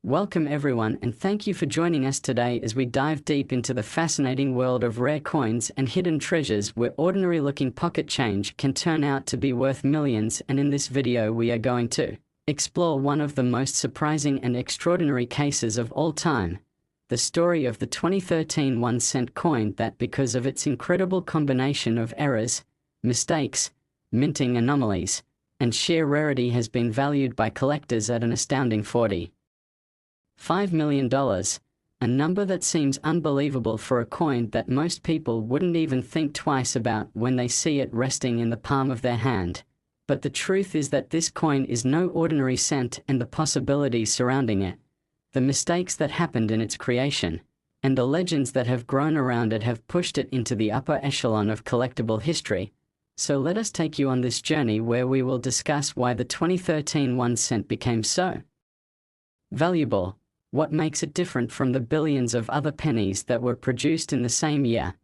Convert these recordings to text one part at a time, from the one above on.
Welcome everyone, and thank you for joining us today as we dive deep into the fascinating world of rare coins and hidden treasures where ordinary-looking pocket change can turn out to be worth millions. And in this video we are going to explore one of the most surprising and extraordinary cases of all time, the story of the 2013 1-cent coin that, because of its incredible combination of errors, mistakes, minting anomalies, and sheer rarity, has been valued by collectors at an astounding $45 million, a number that seems unbelievable for a coin that most people wouldn't even think twice about when they see it resting in the palm of their hand. But the truth is that this coin is no ordinary cent, and the possibilities surrounding it, the mistakes that happened in its creation, and the legends that have grown around it have pushed it into the upper echelon of collectible history. So let us take you on this journey where we will discuss why the 2013 1-cent became so valuable, what makes it different from the billions of other pennies that were produced in the same year,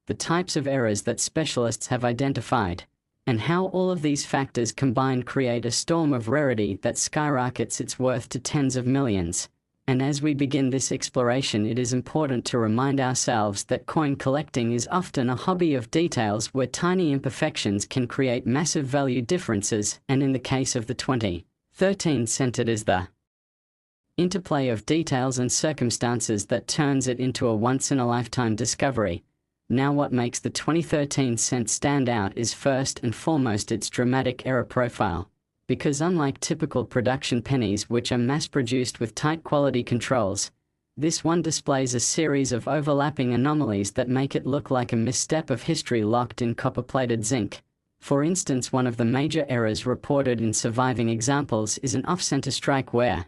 the types of errors that specialists have identified, and how all of these factors combined create a storm of rarity that skyrockets its worth to tens of millions. And as we begin this exploration, it is important to remind ourselves that coin collecting is often a hobby of details where tiny imperfections can create massive value differences, and in the case of the 2013 cent it is the interplay of details and circumstances that turns it into a once-in-a-lifetime discovery. Now, what makes the 2013 cent stand out is first and foremost its dramatic error profile. Because unlike typical production pennies, which are mass-produced with tight quality controls, this one displays a series of overlapping anomalies that make it look like a misstep of history locked in copper-plated zinc. For instance, one of the major errors reported in surviving examples is an off-center strike where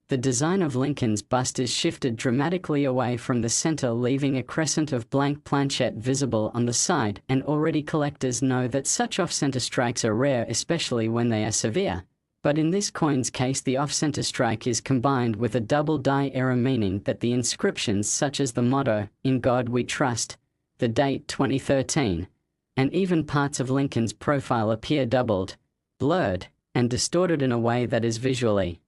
the design of Lincoln's bust is shifted dramatically away from the center, leaving a crescent of blank planchette visible on the side, and already collectors know that such off-center strikes are rare, especially when they are severe. But in this coin's case, the off-center strike is combined with a double die error, meaning that the inscriptions such as the motto, "In God We Trust," the date 2013, and even parts of Lincoln's profile appear doubled, blurred, and distorted in a way that is visually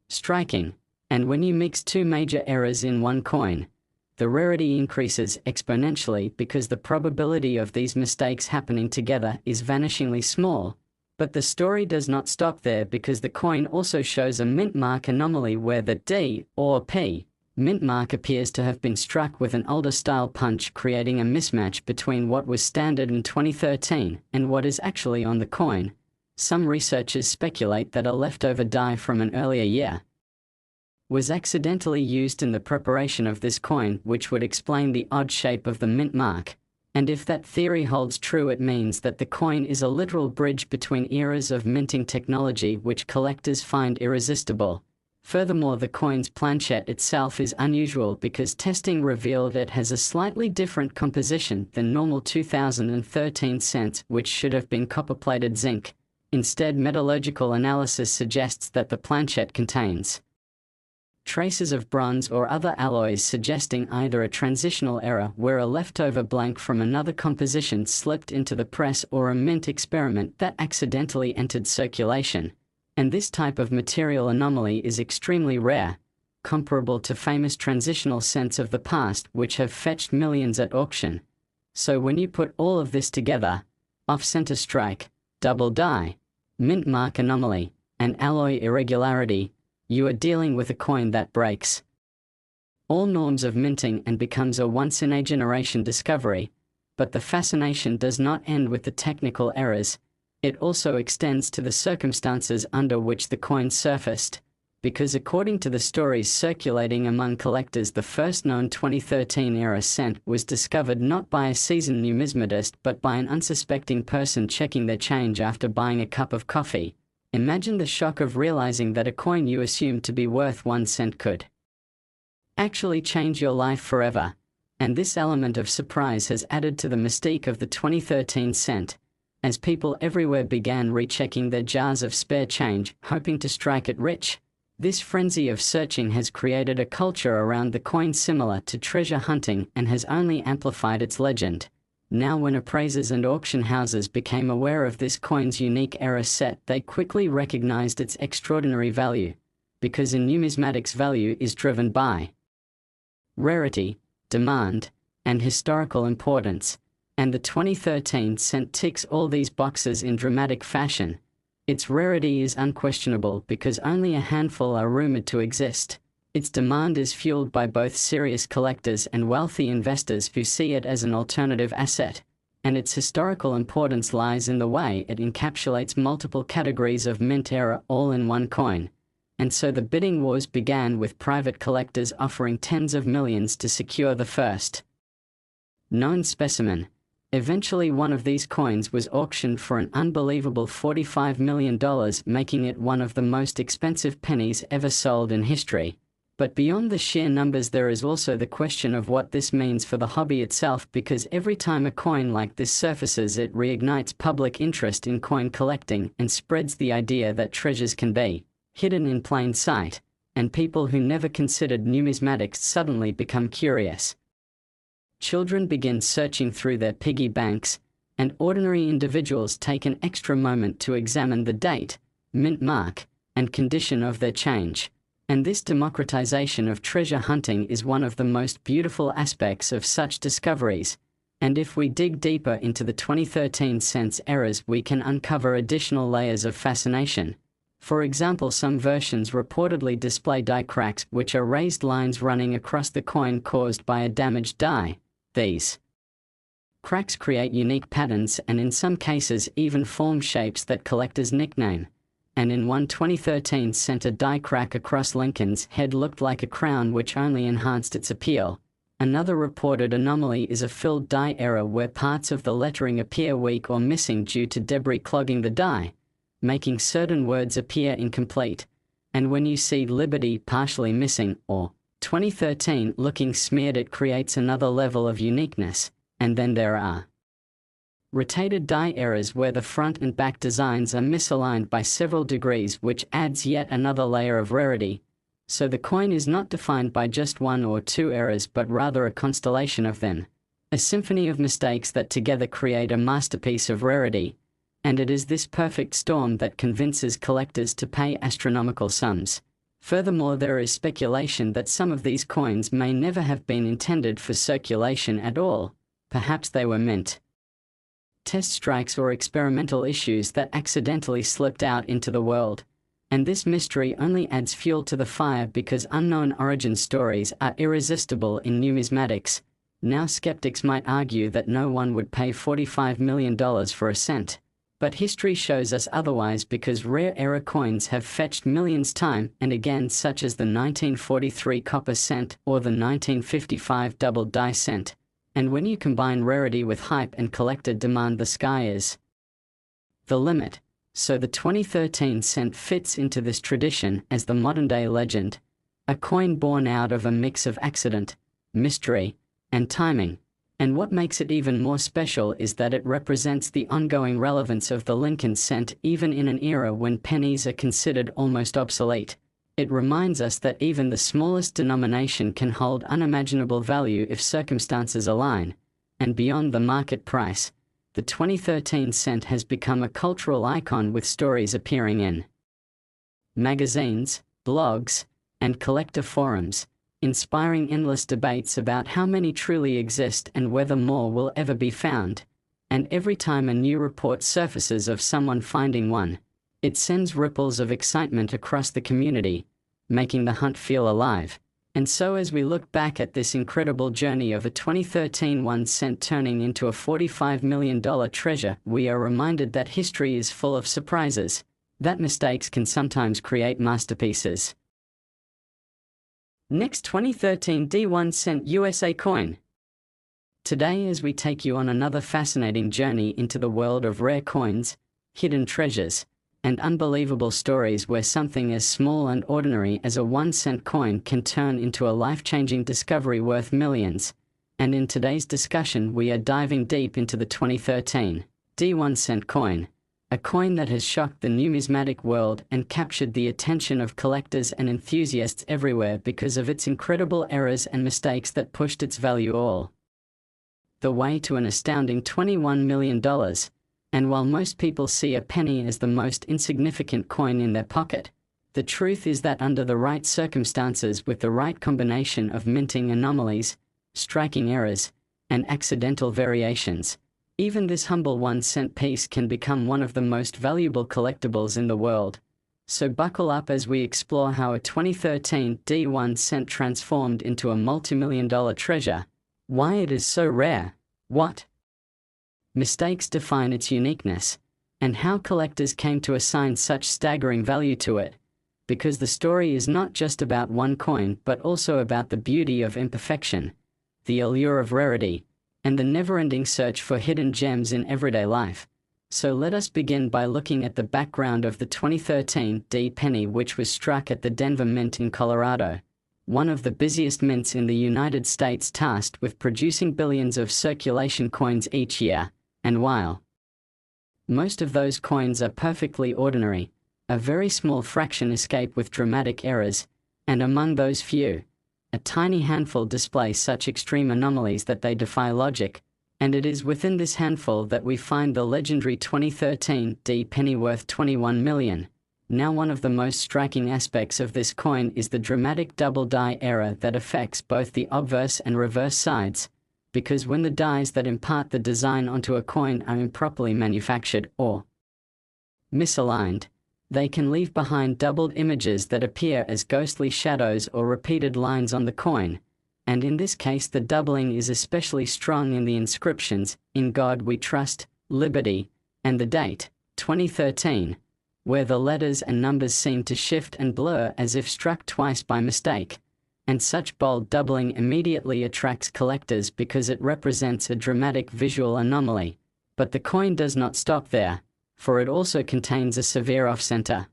striking. And when you mix two major errors in one coin, the rarity increases exponentially because the probability of these mistakes happening together is vanishingly small. But the story does not stop there, because the coin also shows a mint mark anomaly where the D or P mint mark appears to have been struck with an older style punch, creating a mismatch between what was standard in 2013 and what is actually on the coin. Some researchers speculate that a leftover die from an earlier year was accidentally used in the preparation of this coin, which would explain the odd shape of the mint mark. And if that theory holds true, it means that the coin is a literal bridge between eras of minting technology, which collectors find irresistible. Furthermore, the coin's planchette itself is unusual because testing revealed it has a slightly different composition than normal 2013 cents, which should have been copper-plated zinc. Instead, metallurgical analysis suggests that the planchette contains traces of bronze or other alloys, suggesting either a transitional error where a leftover blank from another composition slipped into the press, or a mint experiment that accidentally entered circulation. And this type of material anomaly is extremely rare, comparable to famous transitional cents of the past which have fetched millions at auction. So when you put all of this together, off-center strike, double die, mint mark anomaly, and alloy irregularity, you are dealing with a coin that breaks all norms of minting and becomes a once-in-a-generation discovery. But the fascination does not end with the technical errors. It also extends to the circumstances under which the coin surfaced. Because according to the stories circulating among collectors, the first known 2013 era cent was discovered not by a seasoned numismatist but by an unsuspecting person checking their change after buying a cup of coffee. Imagine the shock of realizing that a coin you assumed to be worth 1 cent could actually change your life forever. And this element of surprise has added to the mystique of the 2013 cent, as people everywhere began rechecking their jars of spare change, hoping to strike it rich. This frenzy of searching has created a culture around the coin similar to treasure hunting and has only amplified its legend. Now, when appraisers and auction houses became aware of this coin's unique error set, they quickly recognized its extraordinary value. because in numismatics value is driven by rarity, demand, and historical importance, and the 2013 cent ticks all these boxes in dramatic fashion. Its rarity is unquestionable because only a handful are rumored to exist. Its demand is fueled by both serious collectors and wealthy investors who see it as an alternative asset. And its historical importance lies in the way it encapsulates multiple categories of mint era all in one coin. And so the bidding wars began with private collectors offering tens of millions to secure the first known specimen. Eventually one of these coins was auctioned for an unbelievable $45 million, making it one of the most expensive pennies ever sold in history. But beyond the sheer numbers, there is also the question of what this means for the hobby itself, because every time a coin like this surfaces, it reignites public interest in coin collecting and spreads the idea that treasures can be hidden in plain sight, and people who never considered numismatics suddenly become curious. Children begin searching through their piggy banks, and ordinary individuals take an extra moment to examine the date, mint mark, and condition of their change. And this democratization of treasure hunting is one of the most beautiful aspects of such discoveries. And if we dig deeper into the 2013 cents errors, we can uncover additional layers of fascination. For example, some versions reportedly display die cracks, which are raised lines running across the coin caused by a damaged die. These cracks create unique patterns and in some cases even form shapes that collectors nickname. And in one 2013 cent, a die crack across Lincoln's head looked like a crown, which only enhanced its appeal. Another reported anomaly is a filled die error where parts of the lettering appear weak or missing due to debris clogging the die, making certain words appear incomplete. And when you see Liberty partially missing or 2013 looking smeared, it creates another level of uniqueness. And then there are rotated die errors where the front and back designs are misaligned by several degrees, which adds yet another layer of rarity. So the coin is not defined by just one or two errors, but rather a constellation of them, a symphony of mistakes that together create a masterpiece of rarity. And it is this perfect storm that convinces collectors to pay astronomical sums. Furthermore, there is speculation that some of these coins may never have been intended for circulation at all. Perhaps they were mint test strikes or experimental issues that accidentally slipped out into the world. And this mystery only adds fuel to the fire because unknown origin stories are irresistible in numismatics. Now skeptics might argue that no one would pay $45 million for a cent. But history shows us otherwise, because rare era coins have fetched millions time and again, such as the 1943 copper cent or the 1955 double die cent. And when you combine rarity with hype and collector demand, the sky is the limit. So the 2013 cent fits into this tradition as the modern-day legend, a coin born out of a mix of accident, mystery, and timing. And what makes it even more special is that it represents the ongoing relevance of the Lincoln cent even in an era when pennies are considered almost obsolete. It reminds us that even the smallest denomination can hold unimaginable value if circumstances align. And beyond the market price, the 2013 cent has become a cultural icon, with stories appearing in magazines, blogs, and collector forums, inspiring endless debates about how many truly exist and whether more will ever be found. And every time a new report surfaces of someone finding one, it sends ripples of excitement across the community, making the hunt feel alive. And so as we look back at this incredible journey of a 2013 1 cent turning into a $45 million treasure, we are reminded that history is full of surprises, that mistakes can sometimes create masterpieces. Next, 2013 D1 cent USA coin. Today, as we take you on another fascinating journey into the world of rare coins, hidden treasures, and unbelievable stories where something as small and ordinary as a 1 cent coin can turn into a life-changing discovery worth millions. And in today's discussion, we are diving deep into the 2013 D1 cent coin, a coin that has shocked the numismatic world and captured the attention of collectors and enthusiasts everywhere because of its incredible errors and mistakes that pushed its value all the way to an astounding $21 million. And while most people see a penny as the most insignificant coin in their pocket, The truth is that under the right circumstances, with the right combination of minting anomalies, striking errors, and accidental variations, even this humble 1-cent piece can become one of the most valuable collectibles in the world. So buckle up as we explore how a 2013 D 1-cent transformed into a multi-million-dollar treasure, why it is so rare, what mistakes define its uniqueness, and how collectors came to assign such staggering value to it. Because the story is not just about one coin but also about the beauty of imperfection, the allure of rarity, and the never-ending search for hidden gems in everyday life. So let us begin by looking at the background of the 2013 D penny, which was struck at the Denver Mint in Colorado, one of the busiest mints in the United States, tasked with producing billions of circulation coins each year. And while most of those coins are perfectly ordinary, a very small fraction escape with dramatic errors, and among those few, a tiny handful display such extreme anomalies that they defy logic. And it is within this handful that we find the legendary 2013 D penny worth $21 million. Now, one of the most striking aspects of this coin is the dramatic double die error that affects both the obverse and reverse sides, because when the dies that impart the design onto a coin are improperly manufactured or misaligned, they can leave behind doubled images that appear as ghostly shadows or repeated lines on the coin. And in this case, the doubling is especially strong in the inscriptions, "In God We Trust," "Liberty," and the date, 2013, where the letters and numbers seem to shift and blur as if struck twice by mistake. And such bold doubling immediately attracts collectors because it represents a dramatic visual anomaly. But the coin does not stop there, for it also contains a severe off-center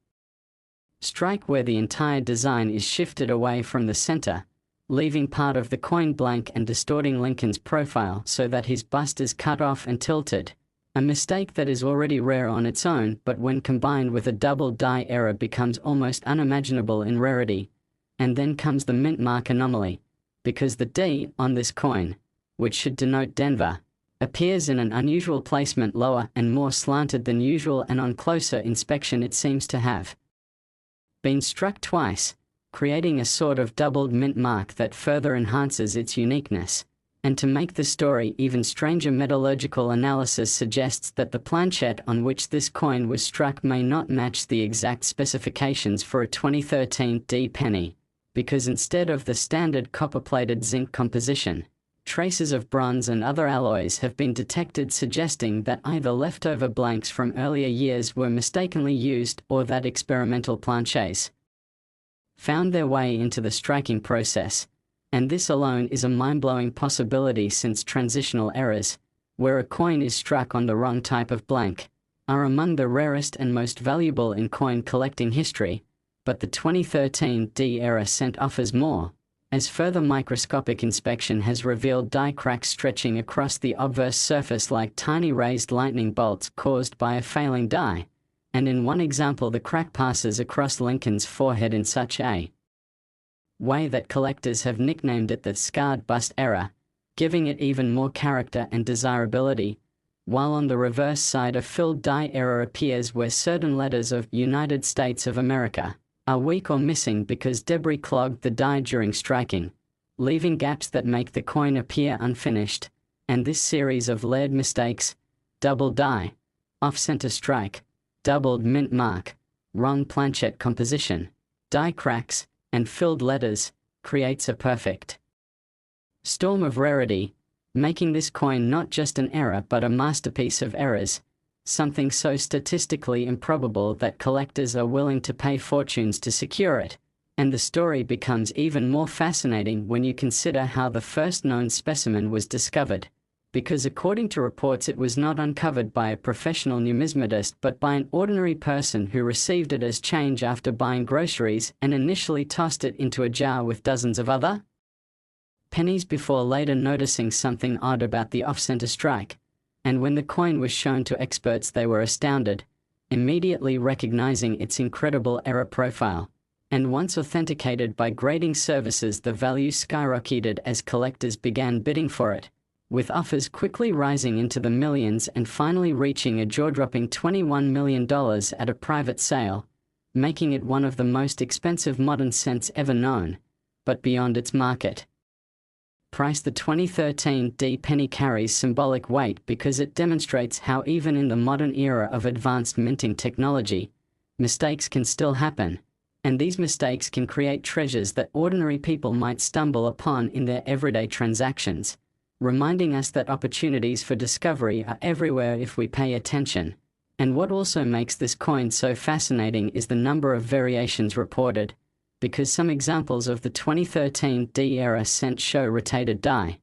strike where the entire design is shifted away from the center, leaving part of the coin blank and distorting Lincoln's profile so that his bust is cut off and tilted. A mistake that is already rare on its own, but when combined with a double die error becomes almost unimaginable in rarity. And then comes the mint mark anomaly, because the D on this coin, which should denote Denver, appears in an unusual placement lower and more slanted than usual, and on closer inspection it seems to have been struck twice, creating a sort of doubled mint mark that further enhances its uniqueness. And to make the story even stranger, metallurgical analysis suggests that the planchette on which this coin was struck may not match the exact specifications for a 2013 D penny, because instead of the standard copper-plated zinc composition, traces of bronze and other alloys have been detected, suggesting that either leftover blanks from earlier years were mistakenly used or that experimental planchets found their way into the striking process. And this alone is a mind-blowing possibility, since transitional errors, where a coin is struck on the wrong type of blank, are among the rarest and most valuable in coin collecting history. But the 2013 D error cent offers more, as further microscopic inspection has revealed die cracks stretching across the obverse surface like tiny raised lightning bolts caused by a failing die. And in one example, the crack passes across Lincoln's forehead in such a way that collectors have nicknamed it the scarred bust error, giving it even more character and desirability. While on the reverse side, a filled die error appears where certain letters of United States of America are weak or missing because debris clogged the die during striking, leaving gaps that make the coin appear unfinished. And this series of layered mistakes, double die, off-center strike, doubled mint mark, wrong planchette composition, die cracks, and filled letters, creates a perfect storm of rarity, making this coin not just an error but a masterpiece of errors, something so statistically improbable that collectors are willing to pay fortunes to secure it. And the story becomes even more fascinating when you consider how the first known specimen was discovered, because according to reports it was not uncovered by a professional numismatist but by an ordinary person who received it as change after buying groceries and initially tossed it into a jar with dozens of other pennies before later noticing something odd about the off-center strike. And when the coin was shown to experts, they were astounded, immediately recognizing its incredible error profile. And once authenticated by grading services, the value skyrocketed as collectors began bidding for it, with offers quickly rising into the millions and finally reaching a jaw-dropping $21 million at a private sale. making it one of the most expensive modern cents ever known, but beyond its market price. The 2013 D penny carries symbolic weight because it demonstrates how even in the modern era of advanced minting technology, mistakes can still happen, and these mistakes can create treasures that ordinary people might stumble upon in their everyday transactions, reminding us that opportunities for discovery are everywhere if we pay attention. And what also makes this coin so fascinating is the number of variations reported, because some examples of the 2013 D-era cent show rotated die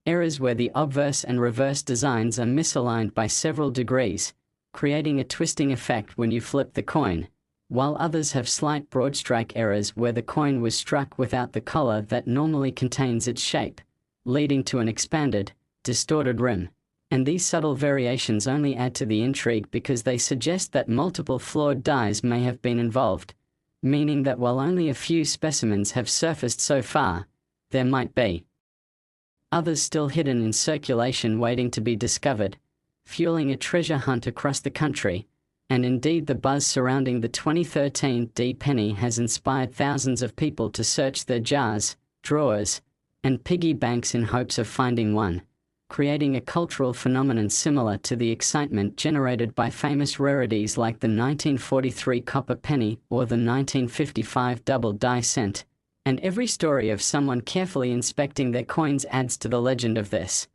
errors where the obverse and reverse designs are misaligned by several degrees, creating a twisting effect when you flip the coin, while others have slight broad strike errors where the coin was struck without the collar that normally contains its shape, leading to an expanded, distorted rim. And these subtle variations only add to the intrigue because they suggest that multiple flawed dies may have been involved, meaning that while only a few specimens have surfaced so far, there might be others still hidden in circulation waiting to be discovered, fueling a treasure hunt across the country. And indeed, the buzz surrounding the 2013 D penny has inspired thousands of people to search their jars, drawers, and piggy banks in hopes of finding one, creating a cultural phenomenon similar to the excitement generated by famous rarities like the 1943 copper penny or the 1955 double die cent. And every story of someone carefully inspecting their coins adds to the legend of this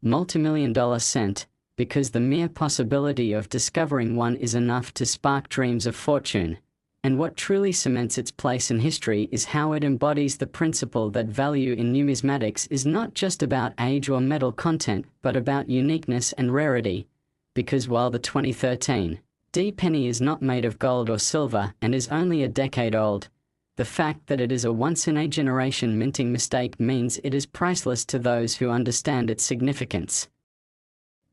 multimillion-dollar cent, because the mere possibility of discovering one is enough to spark dreams of fortune. And what truly cements its place in history is how it embodies the principle that value in numismatics is not just about age or metal content, but about uniqueness and rarity. Because while the 2013 D penny is not made of gold or silver and is only a decade old, the fact that it is a once-in-a-generation minting mistake means it is priceless to those who understand its significance.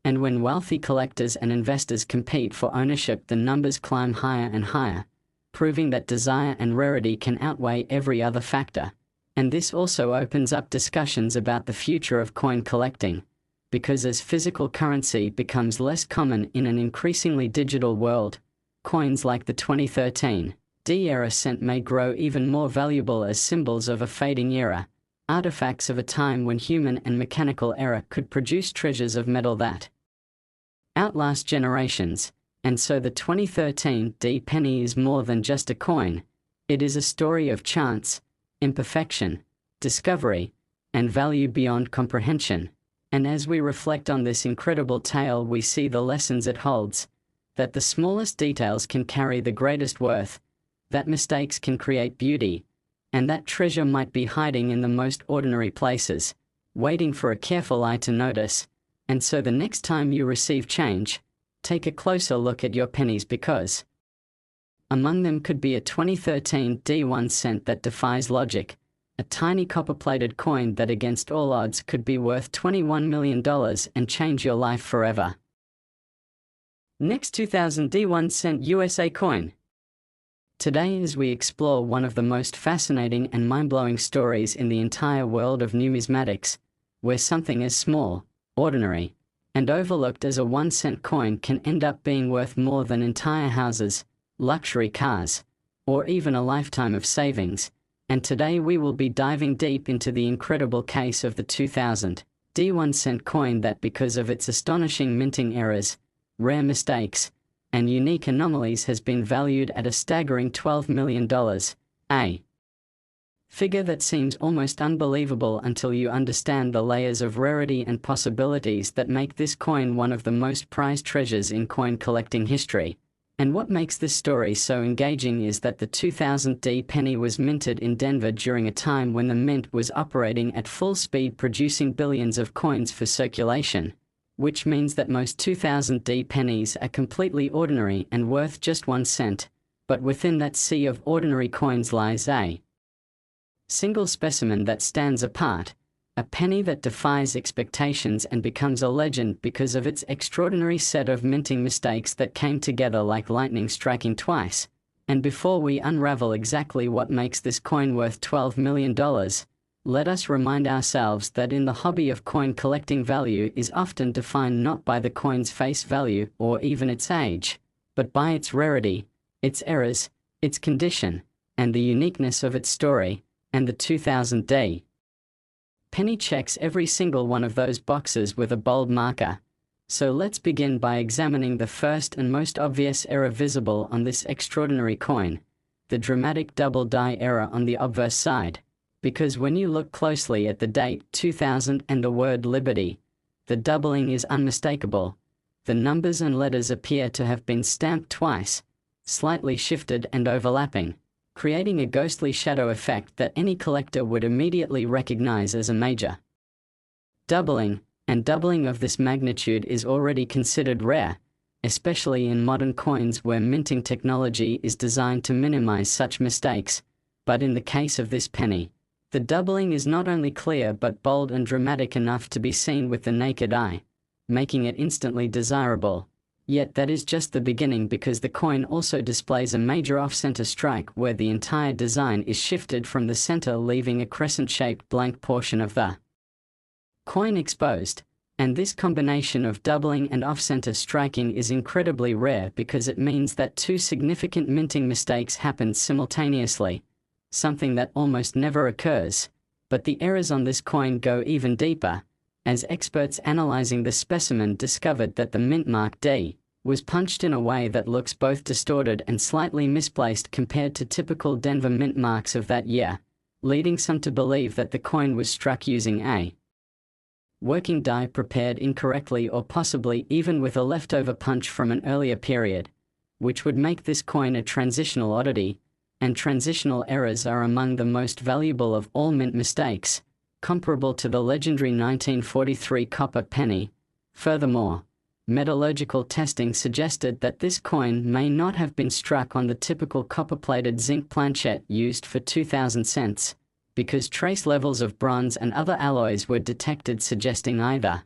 And when wealthy collectors and investors compete for ownership, the numbers climb higher and higher, proving that desire and rarity can outweigh every other factor. And this also opens up discussions about the future of coin collecting, because as physical currency becomes less common in an increasingly digital world, coins like the 2013 D-era cent may grow even more valuable as symbols of a fading era, artifacts of a time when human and mechanical error could produce treasures of metal that outlast generations. And so the 2013 D penny is more than just a coin. It is a story of chance, imperfection, discovery, and value beyond comprehension. And as we reflect on this incredible tale, we see the lessons it holds, that the smallest details can carry the greatest worth, that mistakes can create beauty, and that treasure might be hiding in the most ordinary places, waiting for a careful eye to notice. And so the next time you receive change, take a closer look at your pennies, because among them could be a 2013 D1 cent that defies logic, a tiny copper-plated coin that against all odds could be worth $21 million and change your life forever. Next, 2000 D1 cent USA coin. Today, as we explore one of the most fascinating and mind-blowing stories in the entire world of numismatics, where something as small, ordinary, and overlooked as a 1 cent coin can end up being worth more than entire houses, luxury cars, or even a lifetime of savings. And today we will be diving deep into the incredible case of the 2000 D1 cent coin that, because of its astonishing minting errors, rare mistakes, and unique anomalies, has been valued at a staggering $12 million, a figure that seems almost unbelievable until you understand the layers of rarity and possibilities that make this coin one of the most prized treasures in coin collecting history. And what makes this story so engaging is that the 2000 D penny was minted in Denver during a time when the mint was operating at full speed, producing billions of coins for circulation, which means that most 2000 D pennies are completely ordinary and worth just 1 cent. But within that sea of ordinary coins lies a single specimen that stands apart, a penny that defies expectations and becomes a legend because of its extraordinary set of minting mistakes that came together like lightning striking twice. And before we unravel exactly what makes this coin worth $12 million, let us remind ourselves that in the hobby of coin collecting, value is often defined not by the coin's face value or even its age, but by its rarity, its errors, its condition, and the uniqueness of its story, and the 2000 penny checks every single one of those boxes with a bold marker. So let's begin by examining the first and most obvious error visible on this extraordinary coin, the dramatic double die error on the obverse side. Because when you look closely at the date 2000 and the word liberty, the doubling is unmistakable. The numbers and letters appear to have been stamped twice, slightly shifted and overlapping, creating a ghostly shadow effect that any collector would immediately recognize as a major doubling, and doubling of this magnitude is already considered rare, especially in modern coins where minting technology is designed to minimize such mistakes. But in the case of this penny, the doubling is not only clear but bold and dramatic enough to be seen with the naked eye, making it instantly desirable. Yet that is just the beginning, because the coin also displays a major off-center strike where the entire design is shifted from the center, leaving a crescent-shaped blank portion of the coin exposed. And this combination of doubling and off-center striking is incredibly rare because it means that two significant minting mistakes happened simultaneously, something that almost never occurs. But the errors on this coin go even deeper, as experts analyzing the specimen discovered that the mint mark D was punched in a way that looks both distorted and slightly misplaced compared to typical Denver mint marks of that year, leading some to believe that the coin was struck using a working die prepared incorrectly, or possibly even with a leftover punch from an earlier period, which would make this coin a transitional oddity. And transitional errors are among the most valuable of all mint mistakes, comparable to the legendary 1943 copper penny. Furthermore, metallurgical testing suggested that this coin may not have been struck on the typical copper-plated zinc planchette used for 2000 cents, because trace levels of bronze and other alloys were detected, suggesting either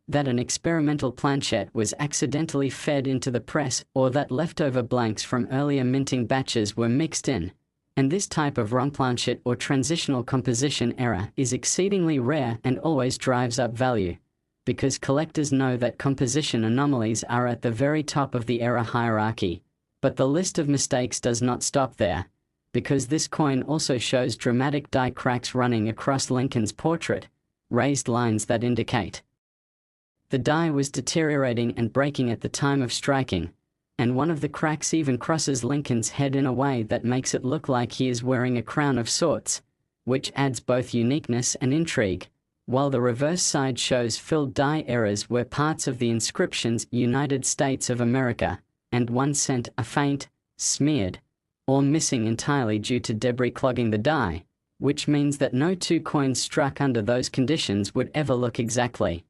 that an experimental planchette was accidentally fed into the press, or that leftover blanks from earlier minting batches were mixed in. And this type of wrong planchette or transitional composition error is exceedingly rare and always drives up value, because collectors know that composition anomalies are at the very top of the error hierarchy. But the list of mistakes does not stop there, because this coin also shows dramatic die cracks running across Lincoln's portrait, raised lines that indicate the die was deteriorating and breaking at the time of striking, and one of the cracks even crosses Lincoln's head in a way that makes it look like he is wearing a crown of sorts, which adds both uniqueness and intrigue, while the reverse side shows filled die errors where parts of the inscriptions "United States of America" and 1 cent are faint, smeared, or missing entirely due to debris clogging the die, which means that no two coins struck under those conditions would ever look exactly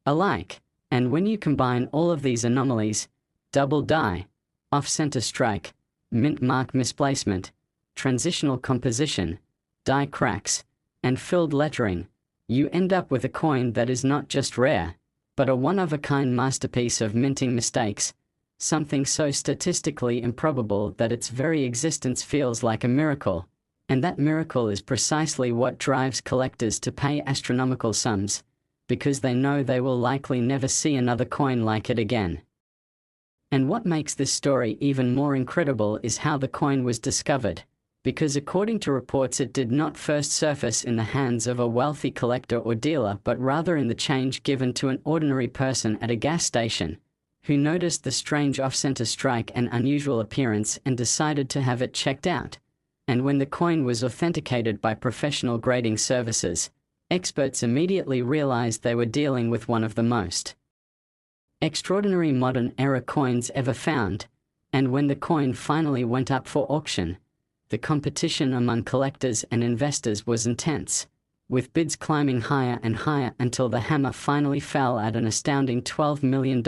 alike. And when you combine all of these anomalies, double die, off-center strike, mint mark misplacement, transitional composition, die cracks, and filled lettering, you end up with a coin that is not just rare, but a one-of-a-kind masterpiece of minting mistakes, something so statistically improbable that its very existence feels like a miracle. And that miracle is precisely what drives collectors to pay astronomical sums, because they know they will likely never see another coin like it again. And what makes this story even more incredible is how the coin was discovered, because according to reports it did not first surface in the hands of a wealthy collector or dealer, but rather in the change given to an ordinary person at a gas station, who noticed the strange off-center strike and unusual appearance and decided to have it checked out. And when the coin was authenticated by professional grading services, experts immediately realized they were dealing with one of the most extraordinary modern era coins ever found. And when the coin finally went up for auction, the competition among collectors and investors was intense, with bids climbing higher and higher until the hammer finally fell at an astounding $12 million,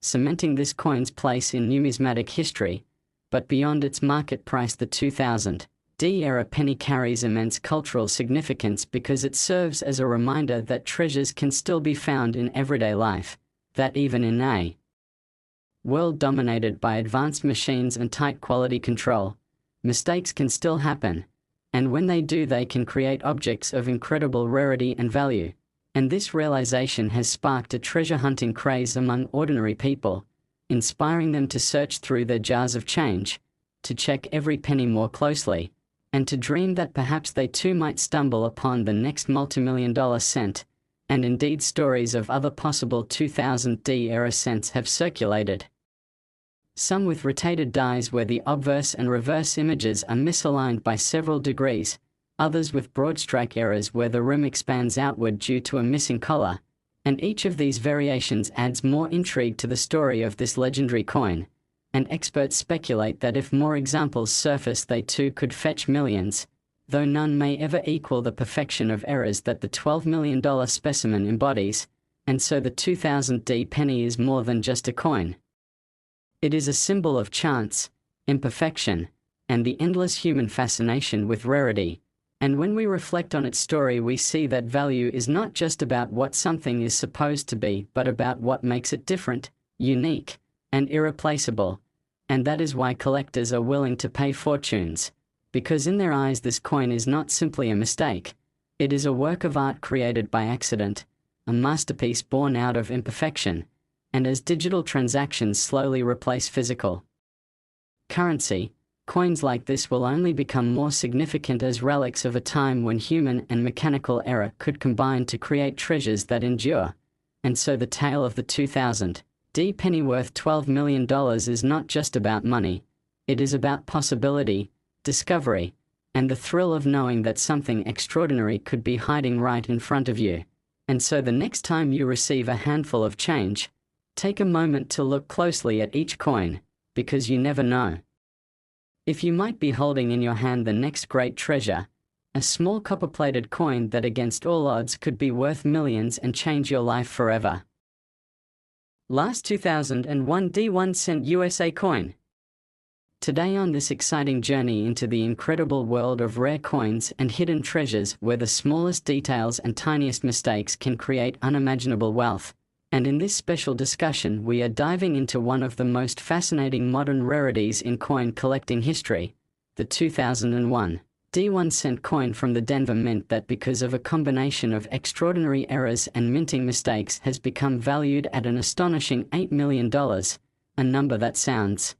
cementing this coin's place in numismatic history. But beyond its market price, the 2000 era penny carries immense cultural significance because it serves as a reminder that treasures can still be found in everyday life, that even in a world dominated by advanced machines and tight quality control, mistakes can still happen, and when they do, they can create objects of incredible rarity and value. And this realization has sparked a treasure hunting craze among ordinary people, inspiring them to search through their jars of change, to check every penny more closely, and to dream that perhaps they too might stumble upon the next multimillion-dollar cent. And indeed, stories of other possible 2000D era cents have circulated. Some with rotated dies where the obverse and reverse images are misaligned by several degrees, others with broadstrike errors where the rim expands outward due to a missing collar, and each of these variations adds more intrigue to the story of this legendary coin, and experts speculate that if more examples surface they too could fetch millions, though none may ever equal the perfection of errors that the $12 million specimen embodies, and so the 2000D penny is more than just a coin. It is a symbol of chance, imperfection, and the endless human fascination with rarity, and when we reflect on its story we see that value is not just about what something is supposed to be but about what makes it different, unique, and irreplaceable, and that is why collectors are willing to pay fortunes, because in their eyes this coin is not simply a mistake, it is a work of art created by accident, a masterpiece born out of imperfection, and as digital transactions slowly replace physical currency, coins like this will only become more significant as relics of a time when human and mechanical error could combine to create treasures that endure. And so the tale of the 2000D penny worth $12 million is not just about money, it is about possibility, discovery, and the thrill of knowing that something extraordinary could be hiding right in front of you. And so the next time you receive a handful of change, take a moment to look closely at each coin, because you never know. If you might be holding in your hand the next great treasure, a small copper-plated coin that against all odds could be worth millions and change your life forever. Last 2001 D1 cent USA coin. Today on this exciting journey into the incredible world of rare coins and hidden treasures where the smallest details and tiniest mistakes can create unimaginable wealth. And in this special discussion we are diving into one of the most fascinating modern rarities in coin collecting history, the 2001 D1 cent coin from the Denver Mint that because of a combination of extraordinary errors and minting mistakes has become valued at an astonishing $8 million, a number that sounds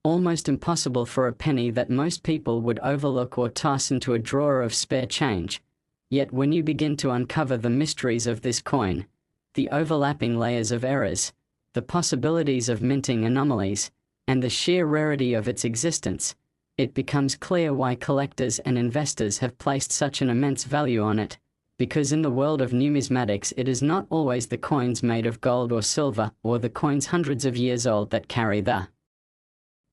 almost impossible for a penny that most people would overlook or toss into a drawer of spare change. Yet when you begin to uncover the mysteries of this coin, the overlapping layers of errors, the possibilities of minting anomalies, and the sheer rarity of its existence, it becomes clear why collectors and investors have placed such an immense value on it, because in the world of numismatics it is not always the coins made of gold or silver or the coins hundreds of years old that carry the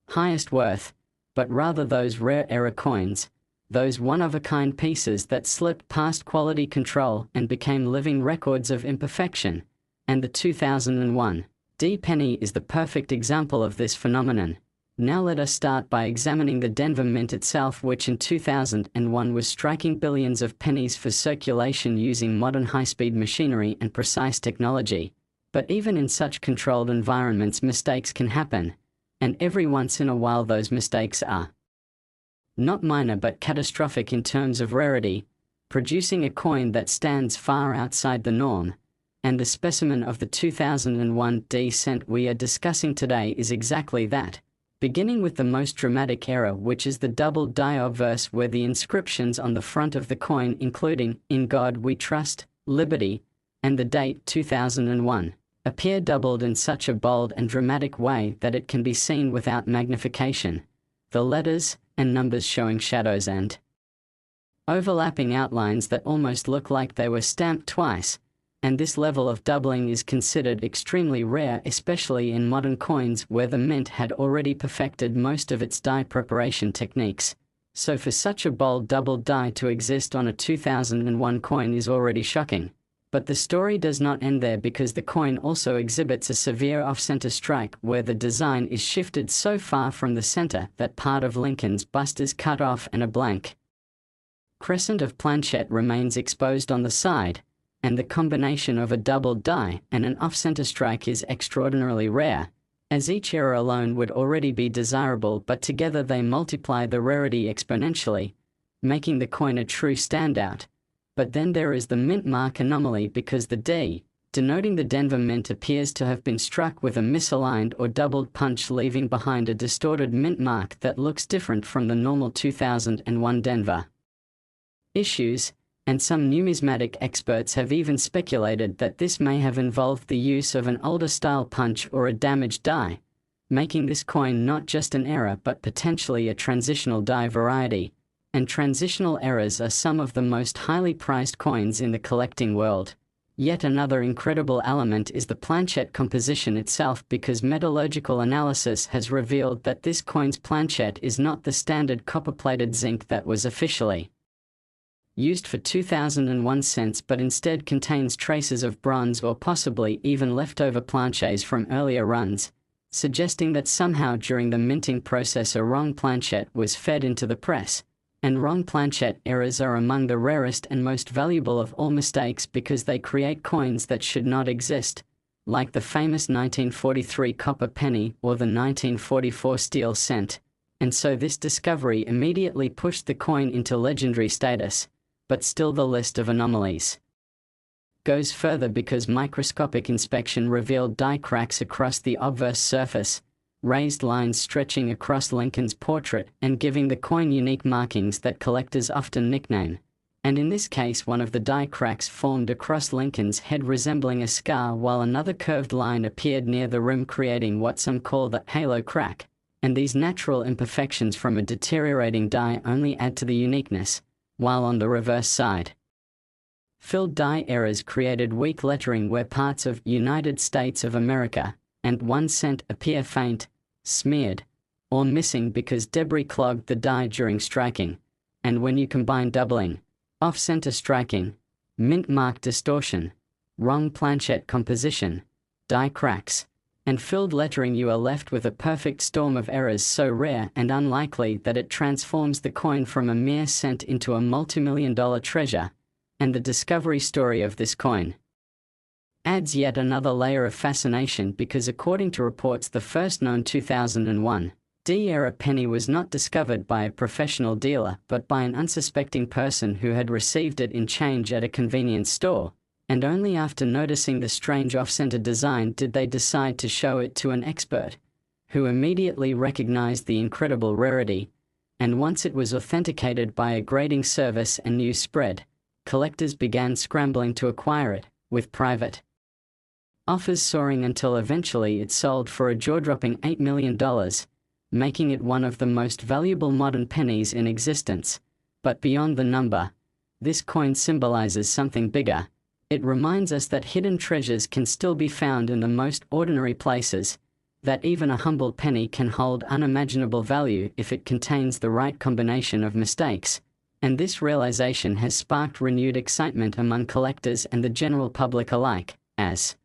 highest worth, but rather those rare error coins, those one-of-a-kind pieces that slipped past quality control and became living records of imperfection. And the 2001 D penny is the perfect example of this phenomenon. Now let us start by examining the Denver Mint itself, which in 2001 was striking billions of pennies for circulation using modern high-speed machinery and precise technology. But even in such controlled environments mistakes can happen, and every once in a while those mistakes are not minor but catastrophic in terms of rarity, producing a coin that stands far outside the norm. And the specimen of the 2001 D cent we are discussing today is exactly that, beginning with the most dramatic error, which is the double die obverse, where the inscriptions on the front of the coin including "In God We Trust," "Liberty," and the date 2001, appear doubled in such a bold and dramatic way that it can be seen without magnification, the letters and numbers showing shadows and overlapping outlines that almost look like they were stamped twice. And this level of doubling is considered extremely rare, especially in modern coins where the mint had already perfected most of its die preparation techniques. So for such a bold double die to exist on a 2001 coin is already shocking. But the story does not end there, because the coin also exhibits a severe off-center strike where the design is shifted so far from the center that part of Lincoln's bust is cut off and a blank crescent of planchette remains exposed on the side. And the combination of a double die and an off-center strike is extraordinarily rare, as each error alone would already be desirable, but together they multiply the rarity exponentially, making the coin a true standout. But then there is the mint mark anomaly, because the D denoting the Denver Mint appears to have been struck with a misaligned or doubled punch, leaving behind a distorted mint mark that looks different from the normal 2001 Denver issues, and some numismatic experts have even speculated that this may have involved the use of an older style punch or a damaged die, making this coin not just an error but potentially a transitional die variety. And transitional errors are some of the most highly prized coins in the collecting world. Yet another incredible element is the planchette composition itself, because metallurgical analysis has revealed that this coin's planchette is not the standard copper-plated zinc that was officially used for 2001 cents, but instead contains traces of bronze or possibly even leftover planchets from earlier runs, suggesting that somehow during the minting process a wrong planchette was fed into the press. And wrong planchette errors are among the rarest and most valuable of all mistakes, because they create coins that should not exist, like the famous 1943 copper penny or the 1944 steel cent. And so this discovery immediately pushed the coin into legendary status, but still the list of anomalies goes further, because microscopic inspection revealed die cracks across the obverse surface, raised lines stretching across Lincoln's portrait and giving the coin unique markings that collectors often nickname. And in this case, one of the die cracks formed across Lincoln's head resembling a scar, while another curved line appeared near the rim, creating what some call the halo crack. And these natural imperfections from a deteriorating die only add to the uniqueness, while on the reverse side, filled die errors created weak lettering where parts of United States of America and 1 cent appear faint, smeared, or missing because debris clogged the die during striking. And when you combine doubling, off-center striking, mint mark distortion, wrong planchette composition, die cracks, and filled lettering, you are left with a perfect storm of errors so rare and unlikely that it transforms the coin from a mere cent into a multi-million-dollar treasure. And the discovery story of this coin adds yet another layer of fascination, because according to reports, the first known 2001 D-era penny was not discovered by a professional dealer but by an unsuspecting person who had received it in change at a convenience store, and only after noticing the strange off-center design did they decide to show it to an expert, who immediately recognized the incredible rarity. And once it was authenticated by a grading service and news spread, collectors began scrambling to acquire it, with private offers soaring until eventually it sold for a jaw-dropping $8 million, making it one of the most valuable modern pennies in existence. But beyond the number, this coin symbolizes something bigger. It reminds us that hidden treasures can still be found in the most ordinary places, that even a humble penny can hold unimaginable value if it contains the right combination of mistakes. And this realization has sparked renewed excitement among collectors and the general public alike, as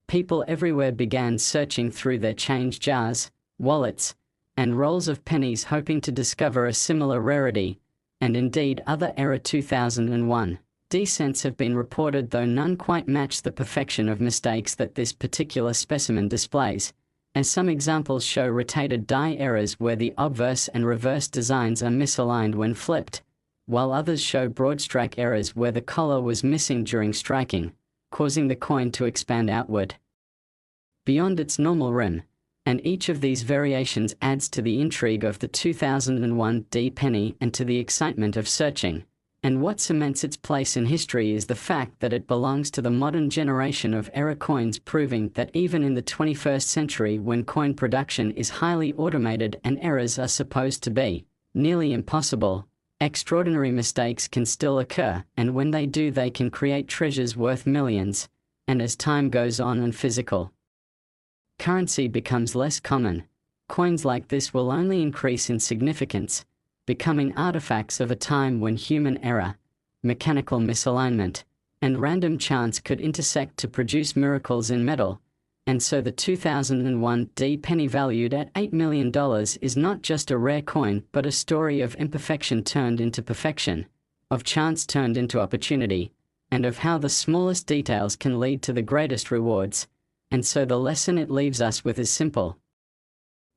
people everywhere began searching through their change jars, wallets, and rolls of pennies, hoping to discover a similar rarity. And indeed, other era 2001 D-cents have been reported, though none quite match the perfection of mistakes that this particular specimen displays, as some examples show rotated die errors where the obverse and reverse designs are misaligned when flipped, while others show broad strike errors where the collar was missing during striking, causing the coin to expand outward beyond its normal rim. And each of these variations adds to the intrigue of the 2001 D penny and to the excitement of searching. And what cements its place in history is the fact that it belongs to the modern generation of era coins, proving that even in the 21st century, when coin production is highly automated and errors are supposed to be nearly impossible, extraordinary mistakes can still occur, and when they do, they can create treasures worth millions. And as time goes on and physical currency becomes less common, coins like this will only increase in significance, becoming artifacts of a time when human error, mechanical misalignment, and random chance could intersect to produce miracles in metal. And so the 2001 D penny, valued at $8 million, is not just a rare coin but a story of imperfection turned into perfection, of chance turned into opportunity, and of how the smallest details can lead to the greatest rewards. And so the lesson it leaves us with is simple,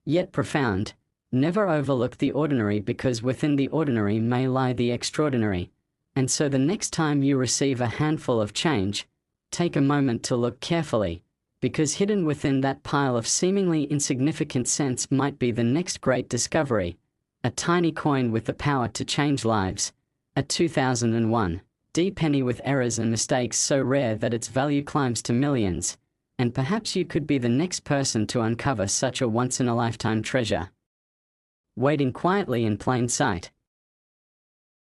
yet profound. Never overlook the ordinary, because within the ordinary may lie the extraordinary. And so the next time you receive a handful of change, Take a moment to look carefully, because hidden within that pile of seemingly insignificant cents might be the next great discovery. A tiny coin with the power to change lives. A 2001 D penny with errors and mistakes so rare that its value climbs to millions. And perhaps you could be the next person to uncover such a once-in-a-lifetime treasure. Waiting quietly in plain sight.